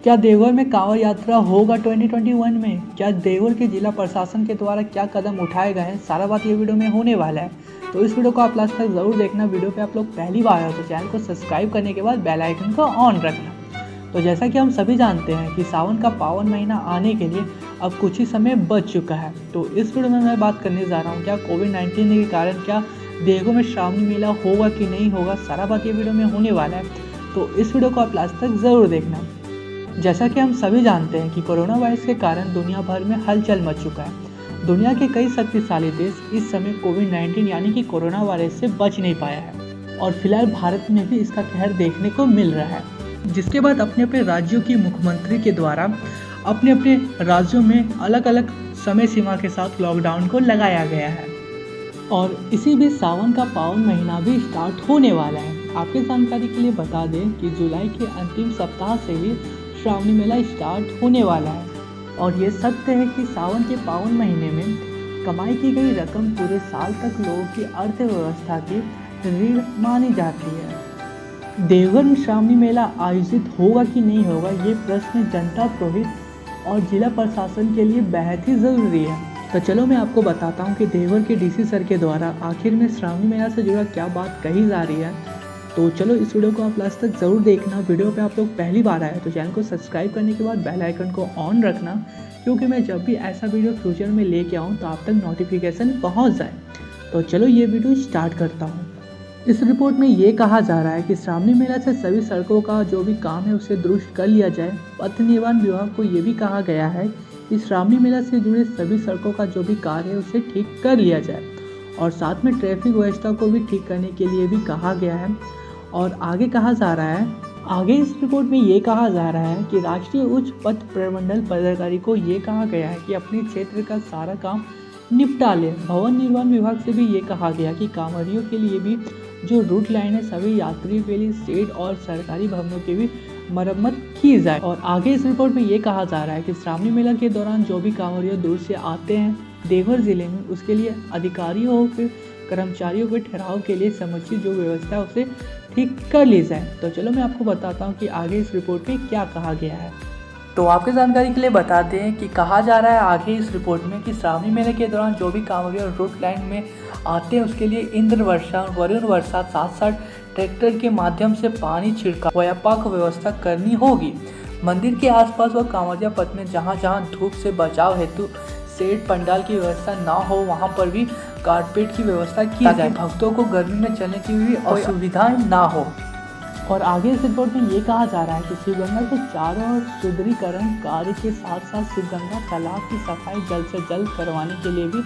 क्या देवघर में कांवड़ यात्रा होगा 2021 में? क्या देवघर के जिला प्रशासन के द्वारा क्या कदम उठाए गए हैं, सारा बात ये वीडियो में होने वाला है। तो इस वीडियो को आप लास्ट तक जरूर देखना। वीडियो पे आप लोग पहली बार आए हो तो चैनल को सब्सक्राइब करने के बाद बेल आइकन को ऑन रखना। तो जैसा कि हम सभी जानते हैं कि सावन का पावन महीना आने के लिए अब कुछ ही समय बच चुका है। तो इस वीडियो में मैं बात करने जा रहा हूँ क्या कोविड-19 के कारण क्या देवघर में श्रावणी मेला होगा कि नहीं होगा, सारा बात ये वीडियो में होने वाला है। तो इस वीडियो को आप लास्ट तक ज़रूर देखना। जैसा कि हम सभी जानते हैं कि कोरोना वायरस के कारण दुनिया भर में हलचल मच चुका है। दुनिया के कई शक्तिशाली देश इस समय कोविड-19 यानी कि कोरोना वायरस से बच नहीं पाया है और फिलहाल भारत में भी इसका कहर देखने को मिल रहा है, जिसके बाद अपने अपने राज्यों के मुख्यमंत्री के द्वारा अपने अपने राज्यों में अलग अलग समय सीमा के साथ लॉकडाउन को लगाया गया है और इसी बीच सावन का पावन महीना भी स्टार्ट होने वाला है। आपकी जानकारी के लिए बता दें कि जुलाई के अंतिम सप्ताह से ही श्रावणी मेला स्टार्ट होने वाला है और ये सत्य है कि सावन के पावन महीने में कमाई की गई रकम पूरे साल तक लोगों की अर्थव्यवस्था की रीढ़ मानी जाती है। देवघर में श्रावणी मेला आयोजित होगा कि नहीं होगा, ये प्रश्न जनता, पुरोहित और जिला प्रशासन के लिए बेहद ही ज़रूरी है। तो चलो मैं आपको बताता हूँ कि देवघर के डीसी सर के द्वारा आखिर में श्रावणी मेला से जुड़ा क्या बात कही जा रही है। तो चलो इस वीडियो को आप लास्ट तक ज़रूर देखना। वीडियो पे आप लोग पहली बार आए तो चैनल को सब्सक्राइब करने के बाद बेल आइकन को ऑन रखना, क्योंकि मैं जब भी ऐसा वीडियो फ्यूचर में लेके आऊँ तो आप तक नोटिफिकेशन पहुँच जाए। तो चलो ये वीडियो स्टार्ट करता हूँ। इस रिपोर्ट में ये कहा जा रहा है कि श्रावणी मेला से सभी सड़कों का जो भी काम है उसे दुरुस्त कर लिया जाए। पथ निर्माण विभाग को ये भी कहा गया है कि श्रावणी मेला से जुड़े सभी सड़कों का जो भी कार्य है उसे ठीक कर लिया जाए और साथ में ट्रैफिक व्यवस्था को भी ठीक करने के लिए भी कहा गया है। और आगे कहा जा रहा है, आगे इस रिपोर्ट में ये कहा जा रहा है कि राष्ट्रीय उच्च पथ प्रबंधन पदाधिकारी को ये कहा गया है कि अपने क्षेत्र का सारा काम निपटा ले। भवन निर्माण विभाग से भी ये कहा गया कि कांवड़ियों के लिए भी जो रूट लाइन है सभी यात्रियों के लिए शेड और सरकारी भवनों की भी मरम्मत की जाए। और आगे इस रिपोर्ट में ये कहा जा रहा है कि श्रावणी मेला के दौरान जो भी कांवड़ियों दूर से आते हैं देवघर जिले में, उसके लिए अधिकारियों के कर्मचारियों के ठहराव के लिए समुचित जो व्यवस्था है उसे ठीक कर ली जाए। तो चलो मैं आपको बताता हूँ कि आगे इस रिपोर्ट में क्या कहा गया है। तो आपकी जानकारी के लिए बता दें कि कहा जा रहा है आगे इस रिपोर्ट में कि श्रावणी मेले के दौरान जो भी कांवड़िया रूट लाइन में आते हैं उसके लिए इंद्र वर्षा, वरुण वर्षा, साथ साथ ट्रैक्टर के माध्यम से पानी छिड़काव व्यापक व्यवस्था करनी होगी। मंदिर के आसपास व कांवड़िया पथ में जहाँ जहाँ धूप से बचाव हेतु शेड पंडाल की व्यवस्था ना हो वहाँ पर भी कारपेट की व्यवस्था की जाए, भक्तों को गर्मी में चलने की भी असुविधाएं ना हो। और आगे इस रिपोर्ट में ये कहा जा रहा है कि शिवगंगा के चारों ओर सुदृढ़ीकरण कार्य के साथ साथ शिवगंगा तालाब की सफाई जल्द से जल्द करवाने के लिए भी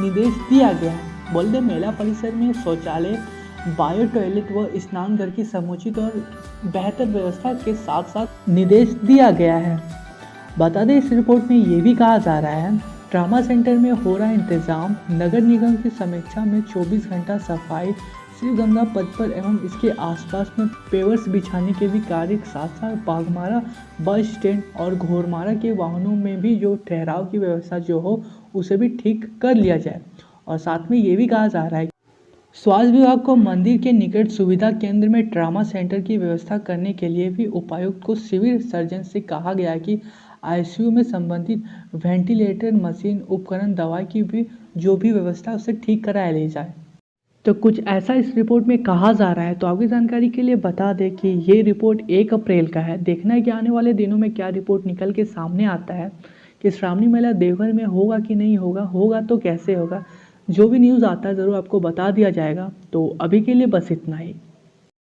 निर्देश दिया गया है। बोलते मेला परिसर में शौचालय, बायो टॉयलेट व स्नान घर की समुचित और बेहतर व्यवस्था के साथ साथ निर्देश दिया गया है। बता दें इस रिपोर्ट में ये भी कहा जा रहा है ट्रामा सेंटर में हो रहा इंतजाम, नगर निगम की समीक्षा में 24 घंटा सफाई, शिवगंगा पथ पर एवं इसके आसपास में पेवर्स बिछाने के भी कार्य, साथ साथ बाघमारा बस स्टैंड और घोरमारा के वाहनों में भी जो ठहराव की व्यवस्था जो हो उसे भी ठीक कर लिया जाए। और साथ में ये भी कहा जा रहा है स्वास्थ्य विभाग को मंदिर के निकट सुविधा केंद्र में ट्रामा सेंटर की व्यवस्था करने के लिए भी उपायुक्त को सिविल सर्जन से कहा गया है कि आईसीयू में संबंधित वेंटिलेटर, मशीन, उपकरण, दवाई की भी जो भी व्यवस्था उसे ठीक कराया ले जाए। तो कुछ ऐसा इस रिपोर्ट में कहा जा रहा है। तो आपकी जानकारी के लिए बता दें कि ये रिपोर्ट 1 अप्रैल का है। देखना है कि आने वाले दिनों में क्या रिपोर्ट निकल के सामने आता है कि श्रावणी मेला देवघर में होगा कि नहीं होगा, होगा तो कैसे होगा। जो भी न्यूज़ आता है ज़रूर आपको बता दिया जाएगा। तो अभी के लिए बस इतना ही।